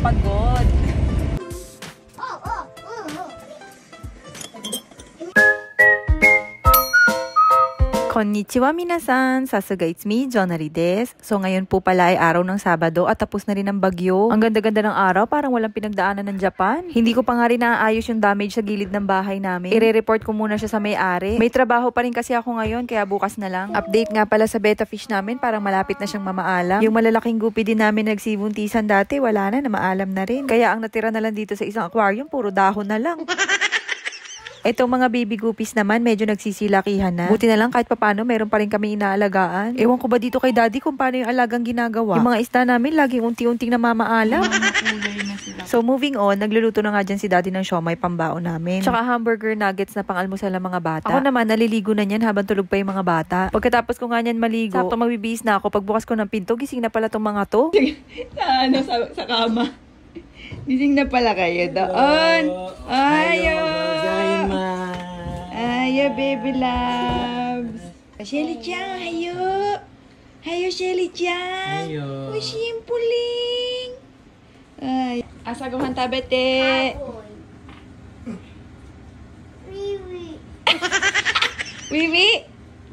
pagod. Konnichiwa minasan! Sasuga, it's me, Jonari des. So ngayon po pala ay araw ng Sabado at tapos na rin ang bagyo. Ang ganda-ganda ng araw, parang walang pinagdaanan ng Japan. Hindi ko pa nga rin naaayos yung damage sa gilid ng bahay namin. I-report ko muna siya sa may-ari. May trabaho pa rin kasi ako ngayon, kaya bukas na lang. Update nga pala sa betta fish namin, parang malapit na siyang mamaalam. Yung malalaking gupi din namin nagsibuntisan dati, wala na, namaalam na rin. Kaya ang natira na lang dito sa isang aquarium, puro dahon na lang. Itong mga baby guppies naman, medyo nagsisilakihan na. Buti na lang kahit papano, meron pa rin kami inaalagaan. Ewan ko ba dito kay daddy kung paano yung alagang ginagawa. Yung mga isda namin, laging unti-unting namamaalam. So moving on, nagluluto na nga dyan si daddy ng siomay pambaon namin. Tsaka hamburger nuggets na pang-almusal ng mga bata. Ako naman, naliligo na niyan habang tulog pa yung mga bata. Pagkatapos ko nga niyan maligo, sakto magbibihis na ako. Pagbukas ko ng pinto, gising na pala tong mga to. sa kama. Gising na pala kayo doon. Ayo. Ayo, baby loves. Shelly-chan, hayo. Hayo, Shelly-chan. Hayo. Uy, simpuling. Ay, asaguhan tabete. Wiwi. Wiwi.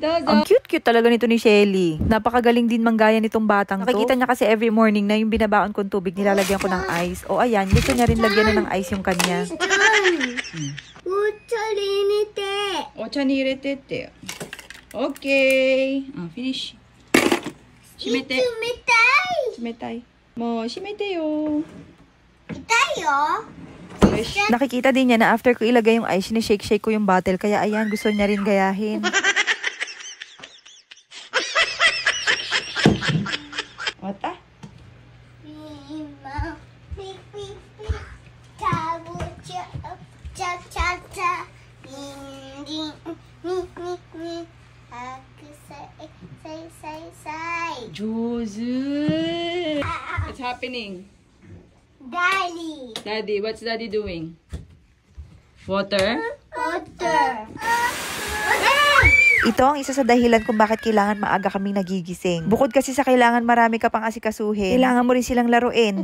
Ang cute-cute talaga nito ni Shelly. Napakagaling din manggaya nitong batang to. Nakikita niya kasi every morning na yung binabaon kong tubig, nilalagyan ko ng ice. O ayan, gusto niya rin lagyan na ng ice yung kanya. Ocha ni irete te. Okay. Finish. Shimete. Shimetai. Mo, shimete yo. Nakikita din niya na after ko ilagay yung ice, sinishake-shake ko yung bottle. Kaya ayan, gusto niya rin gayahin. Ota? Jozu. What's happening? Daddy, what's daddy doing? Water? Ito ang isa sa dahilan kung bakit kailangan maaga kaming nagigising. Bukod kasi sa kailangan marami ka pang asikasuhin, kailangan mo rin silang laruin.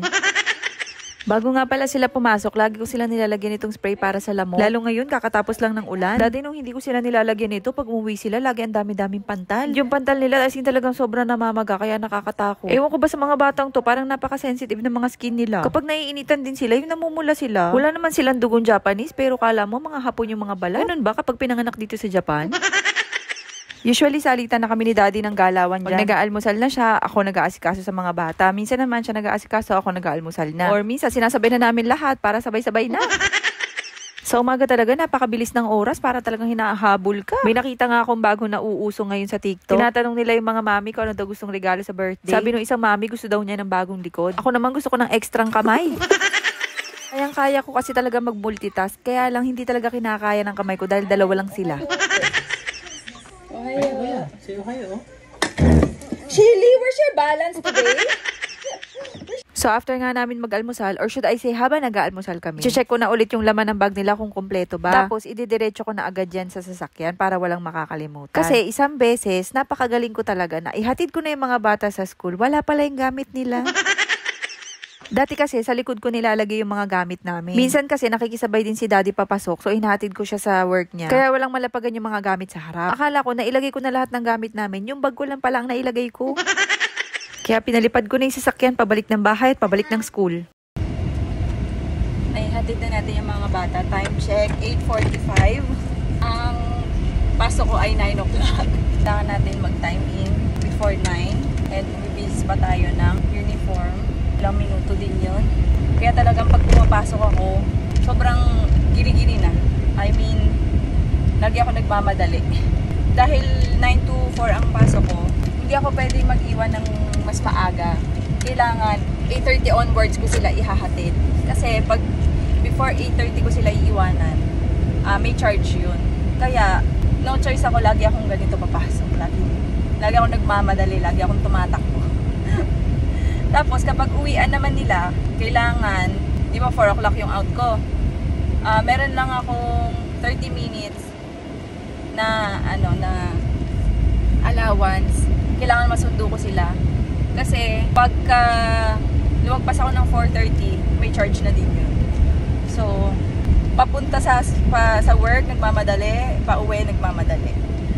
Bago nga pala sila pumasok, lagi ko sila nilalagyan itong spray para sa lamok. Lalo ngayon, kakatapos lang ng ulan. Dati nung hindi ko sila nilalagyan ito, pag umuwi sila, lagi ang dami-daming pantal. Yung pantal nila, as in talagang sobrang namamaga, kaya nakakatakot. Ewan ko ba sa mga batang to, parang napaka-sensitive ng mga skin nila. Kapag naiinitan din sila, yung namumula sila. Wala naman silang dugong Japanese, pero kala mo, mga Hapon yung mga balat. Ganun ba kapag pinanganak dito sa Japan? Usually, salitan na kami ni daddy ng galawan dyan. Pag nag-aalmusal na siya, ako nag-aasikaso sa mga bata. Minsan naman siya nag-aasikaso, ako nag-aalmusal na. Or minsan, sinasabay na namin lahat para sabay-sabay na. Sa umaga talaga, napakabilis ng oras para talagang hinahabol ka. May nakita nga akong bagong nauuso ngayon sa TikTok. Tinatanong nila yung mga mami kung ano daw gustong regalo sa birthday. Sabi nung isang mami, gusto daw niya ng bagong likod. Ako naman gusto ko ng ekstrang kamay. Kaya ko kasi talaga mag-multitask. Kaya lang hindi talaga kinakaya ng kamay ko dahil dalawa lang sila. Ohio. Say Ohio. Shelly, where's your balance today? So after nga namin mag-almusal, or should I say habang nag-aalmusal kami, check ko na ulit yung laman ng bag nila kung kompleto ba. Tapos ididiretso ko na agad yan sa sasakyan para walang makakalimutan. Kasi isang beses, napakagaling ko talaga na ihatid ko na yung mga bata sa school, wala pala yung gamit nila. Dati kasi sa likod ko nilalagay yung mga gamit namin. Minsan kasi nakikisabay din si daddy papasok, so inahatid ko siya sa work niya. Kaya walang malapagan yung mga gamit sa harap. Akala ko na ilagay ko na lahat ng gamit namin, yung bag ko lang pala ang nailagay ko. Kaya pinalipad ko na yung sasakyan pabalik ng bahay at pabalik ng school. Naihatid na natin yung mga bata. Time check, 8:45. Ang pasok ko ay 9 o'clock. Kailangan natin mag-time in before 9. And bibis pa tayo ng uniform. Ilang minuto din yun. Kaya talagang pag pumapasok ako, sobrang giri-giri na. I mean, lagi ako nagmamadali. Dahil 9 to 4 ang pasok ko, hindi ako pwede mag-iwan ng mas maaga. Kailangan 8:30 onwards ko sila ihahatid. Kasi pag before 8:30 ko sila iiwanan, may charge yun. Kaya, no choice ako, lagi akong ganito papasok. Lagi akong nagmamadali, lagi akong tumatakbo. Tapos kapag uwian naman nila, kailangan, di ba 4 o'clock yung out ko. Meron lang akong 30 minutes na allowance. Kailangan masundo ko sila. Kasi pagka lumagpas ako ng 4:30, may charge na din yun. So, papunta sa work, nagmamadali, pauwi, nagmamadali.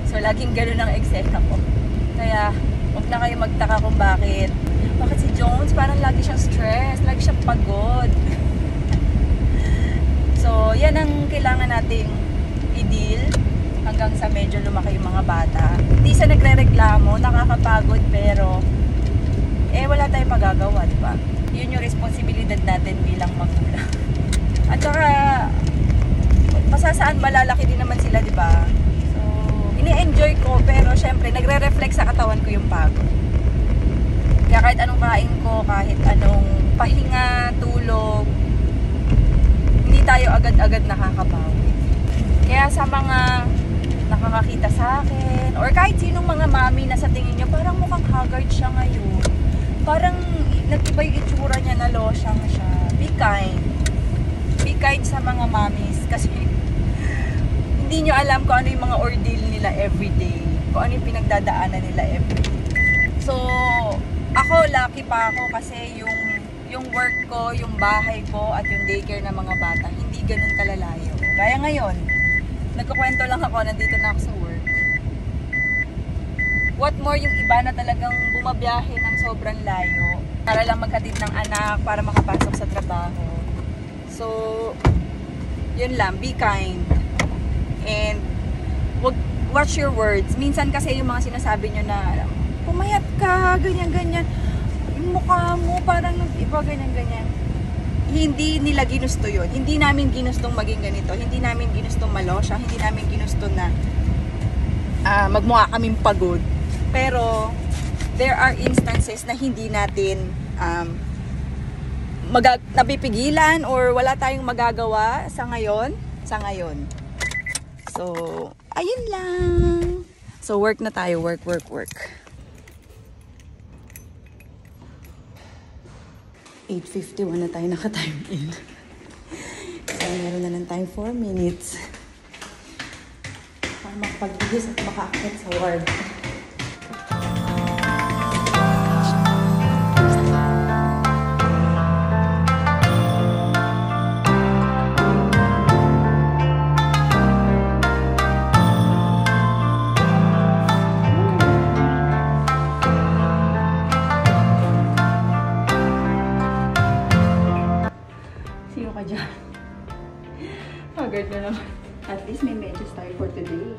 So, laging ganun ang eksena ko. Kaya, huwag na kayo magtaka kung bakit si Jones parang lagi siyang stress, lagi siyang pagod. So, yan ang kailangan nating i-deal hanggang sa medyo lumaki yung mga bata. Hindi sa nagre-reklamo, nakakapagod, pero wala tayong magagawa, di ba? Yun yung responsibilidad natin bilang magulang. At saka, masasaan malalaki din naman sila, di ba? So, ini-enjoy ko, pero syempre, nagre-reflect sa katawan ko yung pagod. Kaya kahit anong kain ko, kahit anong pahinga, tulog, hindi tayo agad-agad nakakabawi. Kaya sa mga nakakakita sa akin, or kahit sinong mga mami na sa tingin nyo, parang mukhang haggard siya ngayon. Parang nag-iba yung itsura niya, na losyang siya. Be kind. Be kind sa mga mommies kasi hindi nyo alam kung ano yung mga ordeal nila everyday. Kung ano yung pinagdadaanan nila everyday. So, ako, lucky pa ako kasi yung work ko, yung bahay ko, at yung daycare ng mga bata, hindi ganun kalalayo. Kaya ngayon, nagkukwento lang ako, nandito na ako sa work. What more yung iba na talagang bumabiyahe ng sobrang layo para lang maghatid ng anak, para makapasok sa trabaho. So, yun lang, be kind. And, watch your words. Minsan kasi yung mga sinasabi nyo na, pumayat ka, ganyan-ganyan. Yung mukha mo, parang iba, ganyan-ganyan. Hindi nila ginusto yun. Hindi namin ginustong maging ganito. Hindi namin ginustong malosya. Hindi namin ginusto na magmukha kaming pagod. Pero, there are instances na hindi natin napipigilan or wala tayong magagawa sa ngayon. So, ayun lang. So, work na tayo. Work. 8:51 na tayo naka-time in. So, meron na lang tayong 4 minutes para makapag-bihis at makaakit sa ward. Haggard na naman. At least may medyas tayo for today.